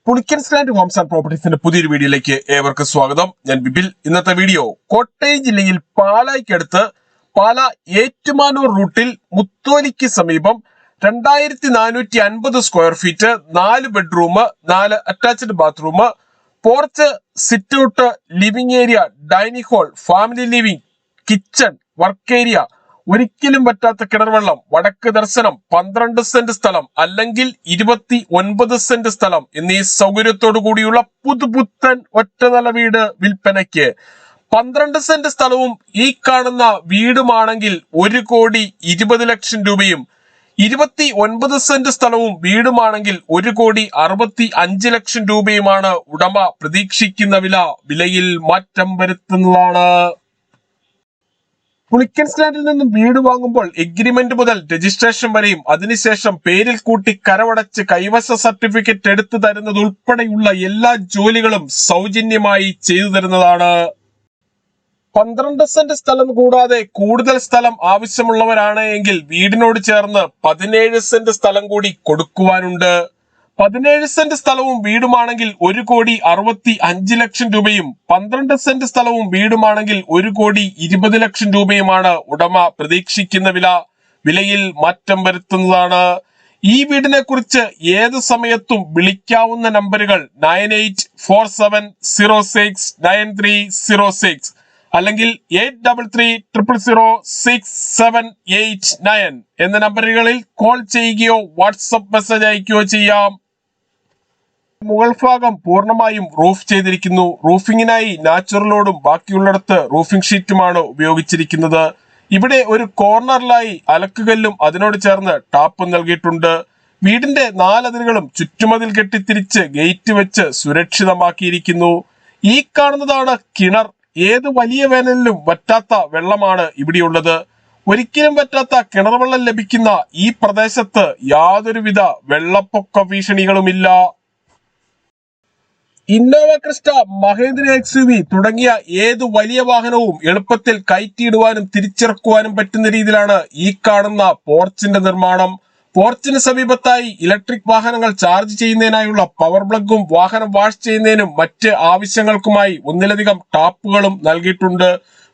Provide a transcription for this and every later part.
Pulickans land Holmes and പ്രോപ്പർട്ടീസിന്റെ പുതിയൊരു വീഡിയോയിലേക്ക് ഏവർക്കും സ്വാഗതം. ഞാൻ ബിബിൽ. ഇന്നത്തെ വീഡിയോ കോട്ടയം ജില്ലയിൽ പാലായ്ക്കടുത്ത് പാല ഏറ്റുമാനൂർ റൂട്ടിൽ മുത്തോലിക്ക് സമീപം 2450 square feet, 4 bedroom, 4 attached bathroom, porch, sit out, living area, dining hall, family living, kitchen, work area, ഒരിക്കലും പറ്റാത്ത കിണർവെള്ളം, വടക്ക് ദർശനം, 12 സെന്റ് സ്ഥലം അല്ലെങ്കിൽ 29 സെന്റ് സ്ഥലം എന്നീ സൗകര്യത്തോടു കൂടിയുള്ള പുതുപുത്തൻ ഒറ്റനില വീട് വിൽപ്പനയ്ക്ക്. 12 സെന്റ് സ്ഥലവും ഈ കാണുന്ന വീടുമാണെങ്കിൽ 1,20,00,000 രൂപയും, 29 സെന്റ് സ്ഥലവും വീടുമാണെങ്കിൽ 1,65,00,000 രൂപയുമാണ് ഉടമ പ്രതീക്ഷിക്കുന്ന വില. വിലയിൽ മാറ്റം വരുത്തുന്നതാണ്. പുളിക്കൻസ് ലാൻഡിൽ നിന്നും വീട് വാങ്ങുമ്പോൾ എഗ്രിമെന്റ് മുതൽ രജിസ്ട്രേഷൻ വരെയും അതിനുശേഷം പേരിൽ കൂട്ടി കരമടച്ച് കൈവശ സർട്ടിഫിക്കറ്റ് എടുത്തു തരുന്നത് ഉൾപ്പെടെയുള്ള എല്ലാ ജോലികളും സൗജന്യമായി ചെയ്തു തരുന്നതാണ്. 12 സെന്റ് സ്ഥലം കൂടാതെ കൂടുതൽ സ്ഥലം ആവശ്യമുള്ളവരാണ് എങ്കിൽ വീടിനോട് ചേർന്ന് 17 സെന്റ് സ്ഥലം കൂടി കൊടുക്കുവാനുണ്ട്. 17 സെന്റ് സ്ഥലവും വീടുമാണെങ്കിൽ 1,65,00,000 രൂപയും, 12 സെന്റ് സ്ഥലവും വീടുമാണെങ്കിൽ 1,20,00,000 രൂപയുമാണ് ഉടമ പ്രതീക്ഷിക്കുന്ന വില. വിലയിൽ മാറ്റം വരുത്തുന്നതാണ്. ഈ വീടിനെ കുറിച്ച് ഏത് സമയത്തും വിളിക്കാവുന്ന നമ്പറുകൾ 9847069306 അല്ലെങ്കിൽ 83300679 എന്ന നമ്പറുകളിൽ കോൾ ചെയ്യുകയോ വാട്സപ്പ് മെസ്സേജ് അയക്കുകയോ ചെയ്യാം. മുകൾ ഭാഗം പൂർണ്ണമായും റൂഫ് ചെയ്തിരിക്കുന്നു. റൂഫിങ്ങിനായി നാച്ചുറലോടും ബാക്കിയുള്ളിടത്ത് റൂഫിംഗ് ഷീറ്റുമാണ് ഉപയോഗിച്ചിരിക്കുന്നത്. ഇവിടെ ഒരു കോർണറിലായി അലക്കുകല്ലും അതിനോട് ചേർന്ന് ടാപ്പും നൽകിയിട്ടുണ്ട്. വീടിന്റെ 4 അതിരുകളും ചുറ്റുമതിൽ കെട്ടിത്തിരിച്ച് ഗേറ്റ് വെച്ച് സുരക്ഷിതമാക്കിയിരിക്കുന്നു. ഈ കാണുന്നതാണ് കിണർ. ഏത് വലിയ വേനലിലും വറ്റാത്ത വെള്ളമാണ് ഇവിടെയുള്ളത്. ഒരിക്കലും വറ്റാത്ത കിണർ വെള്ളം ലഭിക്കുന്ന ഈ പ്രദേശത്ത് യാതൊരുവിധ വെള്ളപ്പൊക്ക ഭീഷണികളുമില്ല. ഇന്നോവ ക്രിസ്റ്റ, മഹേന്ദ്ര XUV തുടങ്ങിയ ഏത് വലിയ വാഹനവും എളുപ്പത്തിൽ കയറ്റിയിടുവാനും തിരിച്ചിറക്കുവാനും പറ്റുന്ന രീതിയിലാണ് ഈ കാണുന്ന പോർച്ചിന്റെ നിർമ്മാണം. പോർച്ചിന് സമീപത്തായി ഇലക്ട്രിക് വാഹനങ്ങൾ ചാർജ് ചെയ്യുന്നതിനായുള്ള പവർ പ്ലഗും വാഹനം വാഷ് ചെയ്യുന്നതിനും മറ്റ് ആവശ്യങ്ങൾക്കുമായി ഒന്നിലധികം ടാപ്പുകളും നൽകിയിട്ടുണ്ട്.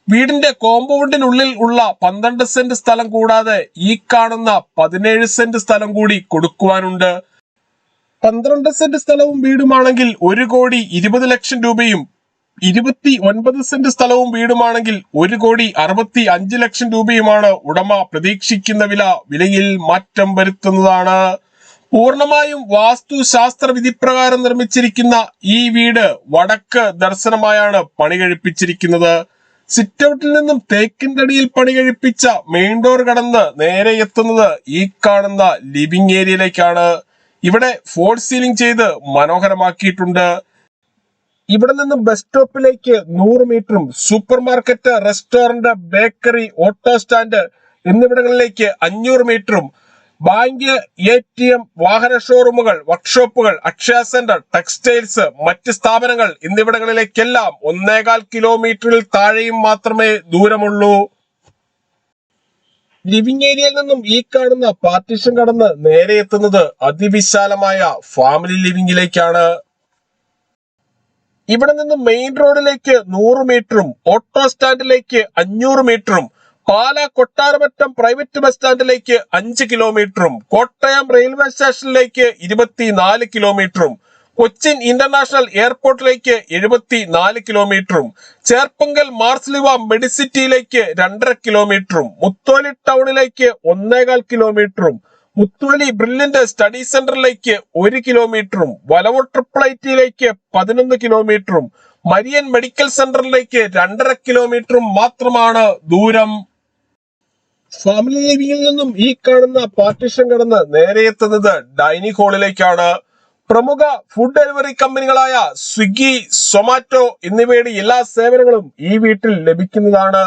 വീടിന്റെ കോമ്പൗണ്ടിനുള്ളിൽ ഉള്ള 12 സെന്റ് സ്ഥലം കൂടാതെ ഈ കാണുന്ന 17 സെന്റ് സ്ഥലം കൂടി കൊടുക്കുവാനുണ്ട്. 12 സെന്റ് സ്ഥലവും വീടുമാണെങ്കിൽ 1,20,00,000 രൂപയും, 29 സെന്റ് സ്ഥലവും വീടുമാണെങ്കിൽ 1,65,00,000 രൂപയുമാണ് ഉടമ പ്രതീക്ഷിക്കുന്ന വില. വിലയിൽ മാറ്റം വരുത്തുന്നതാണ്. പൂർണ്ണമായും വാസ്തുശാസ്ത്ര വിധിപ്രകാരം നിർമ്മിച്ചിരിക്കുന്ന ഈ വീട് വടക്ക് ദർശനമായാണ് പണി കഴിപ്പിച്ചിരിക്കുന്നത്. സിറ്റ് ഔട്ടിൽ നിന്നും തേക്കിൻതടിയിൽ പണി കഴിപ്പിച്ച മെയിൻ ഡോർ കടന്ന് നേരെ എത്തുന്നത് ഈ കാണുന്ന ലിവിംഗ് ഏരിയയിലേക്കാണ്. ഇവിടെ ഫോൾ സീലിംഗ് ചെയ്ത് മനോഹരമാക്കിയിട്ടുണ്ട്. ഇവിടെ നിന്നും ബസ് സ്റ്റോപ്പിലേക്ക് 100 മീറ്ററും super market, restaurant, bakery, auto stand എന്നിവിടങ്ങളിലേക്ക് 500 മീറ്ററും ബാങ്ക്, ATM, വാഹന ഷോറൂമുകൾ, വർക്ക്ഷോപ്പുകൾ, അക്ഷയ സെന്റർ, ടെക്സ്റ്റൈൽസ്, മറ്റ് സ്ഥാപനങ്ങൾ എന്നിവിടങ്ങളിലേക്കെല്ലാം 1.25 കിലോമീറ്ററിൽ താഴെയും മാത്രമേ ദൂരമുള്ളൂ. ലിവിംഗ് ഏരിയയിൽ നിന്നും ഈ കാണുന്ന പാർട്ടീഷൻ കടന്ന് നേരെ എത്തുന്നത് അതിവിശാലമായ ഫാമിലി ലിവിംഗിലേക്കാണ്. ഇവിടെ നിന്നും മെയിൻ റോഡിലേക്ക് 100 മീറ്ററും ഓട്ടോ സ്റ്റാൻഡിലേക്ക് 500 മീറ്ററും പാല കൊട്ടാരമറ്റം പ്രൈവറ്റ് ബസ് സ്റ്റാൻഡിലേക്ക് 5 കിലോമീറ്ററും കോട്ടയം റെയിൽവേ സ്റ്റേഷനിലേക്ക് 24 കിലോമീറ്ററും കൊച്ചിൻ ഇന്റർനാഷണൽ എയർപോർട്ടിലേക്ക് 74 കിലോമീറ്ററും ചേർപ്പങ്കൽ മാർസ്ലിവ മെഡിസിറ്റിയിലേക്ക് 2.5 കിലോമീറ്ററും മുത്തോലി ടൗണിലേക്ക് 1.25 കിലോമീറ്ററും മുത്തോലി ബ്രില്യന്റ് സ്റ്റഡി സെന്ററിലേക്ക് 1 കിലോമീറ്ററും വലവൂർ ട്രിപ്പിൾ-ഐറ്റിയിലേക്ക് 11 കിലോമീറ്ററും മരിയൻ മെഡിക്കൽ സെന്ററിലേക്ക് 2.5 കിലോമീറ്ററും മാത്രമാണ് ദൂരം. ഫാമിലി ലിവിംഗിൽ നിന്നും ഈ കാണുന്ന പാർട്ടീഷൻ കടന്ന് നേരെ എത്തുന്നത് ഡൈനിങ് ഹാളിലേക്കാണ്. പ്രമുഖ ഫുഡ് ഡെലിവറി കമ്പനികളായ സ്വിഗ്ഗി, സൊമാറ്റോ എന്നിവയുടെ എല്ലാ സേവനങ്ങളും ഈ വീട്ടിൽ ലഭിക്കുന്നതാണ്.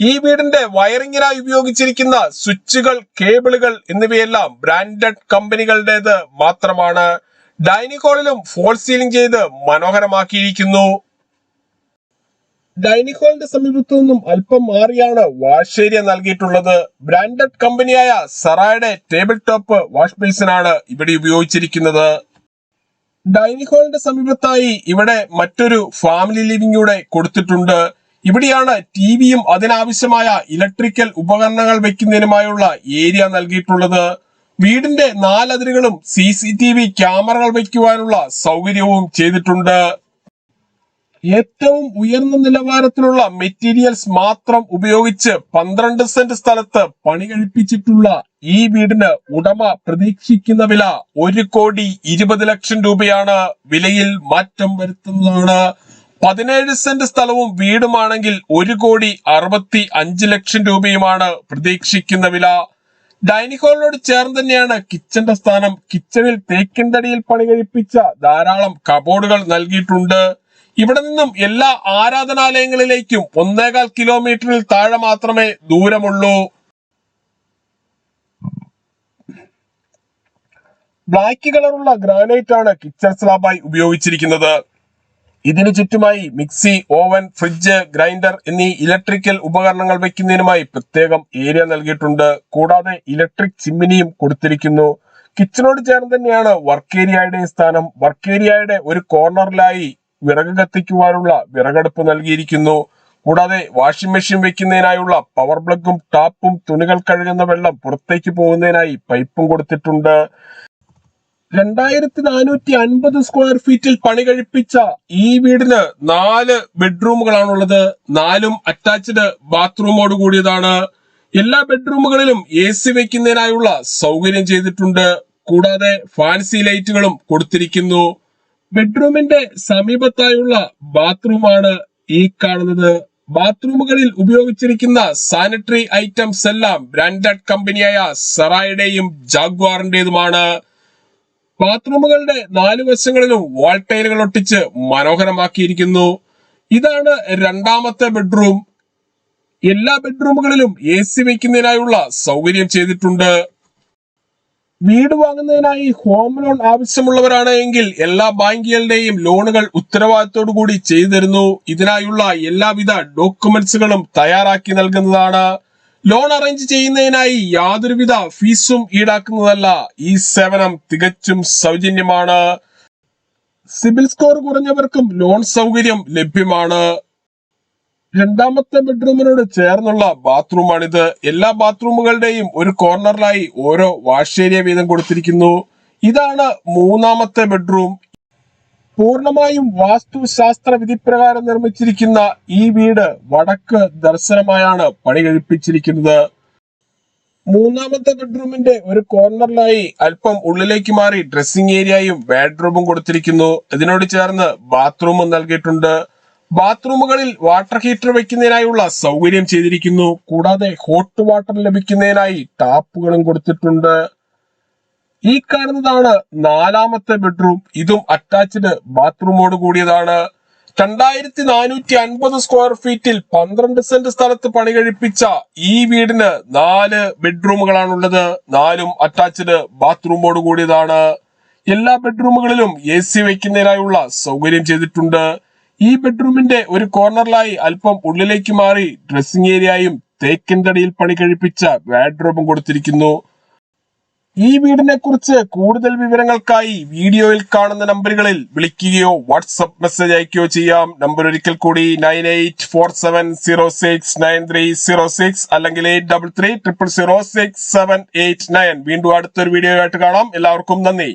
ഈ വീടിന്റെ വയറിങ്ങിനായി ഉപയോഗിച്ചിരിക്കുന്ന സ്വിച്ചുകൾ, കേബിളുകൾ എന്നിവയെല്ലാം ബ്രാൻഡഡ് കമ്പനികളുടേത് മാത്രമാണ്. ഡൈനിങ് ഹാളിലും ഫോൾ സീലിംഗ് ചെയ്ത് മനോഹരമാക്കിയിരിക്കുന്നു. ഡൈനിങ് ഹാളിന്റെ സമീപത്തു നിന്നും അല്പം മാറിയാണ് വാഷ് ഏരിയ നൽകിയിട്ടുള്ളത്. ബ്രാൻഡഡ് കമ്പനിയായ സറായുടെ ടേബിൾ ടോപ്പ് വാഷ് ബേസിനാണ് ഇവിടെ ഉപയോഗിച്ചിരിക്കുന്നത്. ഡൈനിങ് ഹാളിന്റെ സമീപത്തായി ഇവിടെ മറ്റൊരു ഫാമിലി ലിവിംഗ് കൂടെ കൊടുത്തിട്ടുണ്ട്. ഇവിടെയാണ് ടിവിയും അതിനാവശ്യമായ ഇലക്ട്രിക്കൽ ഉപകരണങ്ങൾ വെക്കുന്നതിനുമായുള്ള ഏരിയ നൽകിയിട്ടുള്ളത്. വീടിന്റെ നാലതിരുകളും CCTV ക്യാമറകൾ വയ്ക്കുവാനുള്ള സൗകര്യവും ചെയ്തിട്ടുണ്ട്. ഏറ്റവും ഉയർന്ന നിലവാരത്തിലുള്ള മെറ്റീരിയൽസ് മാത്രം ഉപയോഗിച്ച് 12 സെന്റ് സ്ഥലത്ത് പണി കഴിപ്പിച്ചിട്ടുള്ള ഈ വീടിന് ഉടമ പ്രതീക്ഷിക്കുന്ന വില 1,20,00,000 രൂപയാണ്. വിലയിൽ മാറ്റം വരുത്തുന്നതാണ്. 17 സെന്റ് സ്ഥലവും വീടുമാണെങ്കിൽ 1,65,00,000 രൂപയുമാണ് പ്രതീക്ഷിക്കുന്ന വില. ഡൈനിങ് ഹാളിനോട് ചേർന്ന് തന്നെയാണ് കിച്ചന്റെ സ്ഥാനം. കിച്ചണിൽ തേക്കിൻ തടിയിൽ പണി കഴിപ്പിച്ച ധാരാളം കബോർഡുകൾ നൽകിയിട്ടുണ്ട്. ഇവിടെ നിന്നും എല്ലാ ആരാധനാലയങ്ങളിലേക്കും 1.25 കിലോമീറ്ററിൽ താഴെ മാത്രമേ ദൂരമുള്ളൂ. ബ്ലാക്ക് കളറുള്ള ഗ്രാനൈറ്റ് ആണ് കിച്ചൺ സ്ലാബായി ഉപയോഗിച്ചിരിക്കുന്നത്. ഇതിനു ചുറ്റുമായി മിക്സി, ഓവൻ, ഫ്രിഡ്ജ്, ഗ്രൈൻഡർ എന്നീ ഇലക്ട്രിക്കൽ ഉപകരണങ്ങൾ വെക്കുന്നതിനുമായി പ്രത്യേകം ഏരിയ നൽകിയിട്ടുണ്ട്. കൂടാതെ ഇലക്ട്രിക് ചിമ്മിനിയും കൊടുത്തിരിക്കുന്നു. കിച്ചണോട് ചേർന്ന് തന്നെയാണ് വർക്ക് ഏരിയയുടെ സ്ഥാനം. വർക്ക് ഏരിയയുടെ ഒരു കോർണറിലായി വിറക് കത്തിക്കുവാനുള്ള വിറകടുപ്പ് നൽകിയിരിക്കുന്നു. കൂടാതെ വാഷിംഗ് മെഷീൻ വെക്കുന്നതിനായുള്ള പവർ പ്ലഗും ടാപ്പും തുണികൾ കഴുകുന്ന വെള്ളം പുറത്തേക്ക് പോകുന്നതിനായി പൈപ്പും കൊടുത്തിട്ടുണ്ട്. 2450 സ്ക്വയർ ഫീറ്റിൽ പണി കഴിപ്പിച്ച ഈ വീടിന് 4 ബെഡ്റൂമുകളാണുള്ളത്. 4ഉം അറ്റാച്ച്ഡ് ബാത്റൂമോട് കൂടിയതാണ്. എല്ലാ ബെഡ്റൂമുകളിലും AC വെക്കുന്നതിനായുള്ള സൗകര്യം ചെയ്തിട്ടുണ്ട്. കൂടാതെ ഫാൻസി ലൈറ്റുകളും കൊടുത്തിരിക്കുന്നു. ബെഡ്റൂമിന്റെ സമീപത്തായുള്ള ബാത്റൂമാണ് ഈ കാണുന്നത്. ബാത്റൂമുകളിൽ ഉപയോഗിച്ചിരിക്കുന്ന സാനിറ്ററി ഐറ്റംസ് എല്ലാം ബ്രാൻഡഡ് കമ്പനിയായ സെറായുടെയും ജാഗ്വാറിന്റേതുമാണ്. ബാത്റൂമുകളുടെ 4 വശങ്ങളിലും വാൾ ടൈലുകൾ ഒട്ടിച്ച് മനോഹരമാക്കിയിരിക്കുന്നു. ഇതാണ് രണ്ടാമത്തെ ബെഡ്റൂം. എല്ലാ ബെഡ്റൂമുകളിലും AC വെക്കുന്നതിനായുള്ള സൗകര്യം ചെയ്തിട്ടുണ്ട്. വീട് വാങ്ങുന്നതിനായി ഹോം ലോൺ ആവശ്യമുള്ളവരാണ് എങ്കിൽ എല്ലാ ബാങ്കുകളുടെയും ലോണുകൾ ഉത്തരവാദിത്തോടു കൂടി ചെയ്തു തരുന്നു. ഇതിനായുള്ള എല്ലാവിധ ഡോക്യുമെന്റ്സുകളും തയ്യാറാക്കി നൽകുന്നതാണ്. ലോൺ അറേഞ്ച് ചെയ്യുന്നതിനായി യാതൊരുവിധ ഫീസും ഈടാക്കുന്നതല്ല. ഈ സേവനം തികച്ചും സൗജന്യമാണ്. സിബിൽ സ്കോർ കുറഞ്ഞവർക്കും ലോൺ സൗകര്യം ലഭ്യമാണ്. രണ്ടാമത്തെ ബെഡ്റൂമിനോട് ചേർന്നുള്ള ബാത്റൂമാണിത്. എല്ലാ ബാത്റൂമുകളുടെയും ഒരു കോർണറിലായി ഓരോ വാഷ് ഏരിയ വീതം കൊടുത്തിരിക്കുന്നു. ഇതാണ് മൂന്നാമത്തെ ബെഡ്റൂം. പൂർണ്ണമായും വാസ്തുശാസ്ത്ര വിധിപ്രകാരം നിർമ്മിച്ചിരിക്കുന്ന ഈ വീട് വടക്ക് ദർശനമായാണ് പണി കഴിപ്പിച്ചിരിക്കുന്നത്. മൂന്നാമത്തെ ബെഡ്റൂമിന്റെ ഒരു കോർണറിലായി അല്പം ഉള്ളിലേക്ക് മാറി ഡ്രസ്സിംഗ് ഏരിയയും ബെഡ്റൂമും കൊടുത്തിരിക്കുന്നു. ഇതിനോട് ചേർന്ന് ബാത്റൂമും നൽകിയിട്ടുണ്ട്. ബാത്റൂമുകളിൽ വാട്ടർ ഹീറ്റർ വെക്കുന്നതിനായുള്ള സൗകര്യം ചെയ്തിരിക്കുന്നു. കൂടാതെ ഹോട്ട് വാട്ടർ ലഭിക്കുന്നതിനായി ടാപ്പുകളും കൊടുത്തിട്ടുണ്ട്. ഈ കാണുന്നതാണ് നാലാമത്തെ ബെഡ്റൂം. ഇതും അറ്റാച്ച്ഡ് ബാത്റൂമോട് കൂടിയതാണ്. 2450 സ്ക്വയർ ഫീറ്റിൽ 12 സെന്റ് സ്ഥലത്ത് പണി കഴിപ്പിച്ച ഈ വീടിന് 4 ബെഡ്റൂമുകളാണുള്ളത്. 4ഉം അറ്റാച്ച്ഡ് ബാത്റൂമോട് കൂടിയതാണ്. എല്ലാ ബെഡ്റൂമുകളിലും AC വെക്കുന്നതിനായുള്ള സൗകര്യം ചെയ്തിട്ടുണ്ട്. ഈ ബെഡ്റൂമിന്റെ ഒരു കോർണറിലായി അല്പം ഉള്ളിലേക്ക് മാറി ഡ്രസ്സിംഗ് ഏരിയയും തേക്കിൻ തടിയിൽ പണി കഴിപ്പിച്ച ബെഡ്റൂമും കൊടുത്തിരിക്കുന്നു. ഈ വീടിനെ കുറിച്ച് കൂടുതൽ വിവരങ്ങൾക്കായി വീഡിയോയിൽ കാണുന്ന നമ്പറുകളിൽ വിളിക്കുകയോ വാട്സ്ആപ്പ് മെസ്സേജ് അയക്കുകയോ ചെയ്യാം. നമ്പർ ഒരിക്കൽ കൂടി 9847069306 അല്ലെങ്കിൽ 8330067989. വീണ്ടും അടുത്തൊരു വീഡിയോ ആയിട്ട് കാണാം. എല്ലാവർക്കും നന്ദി.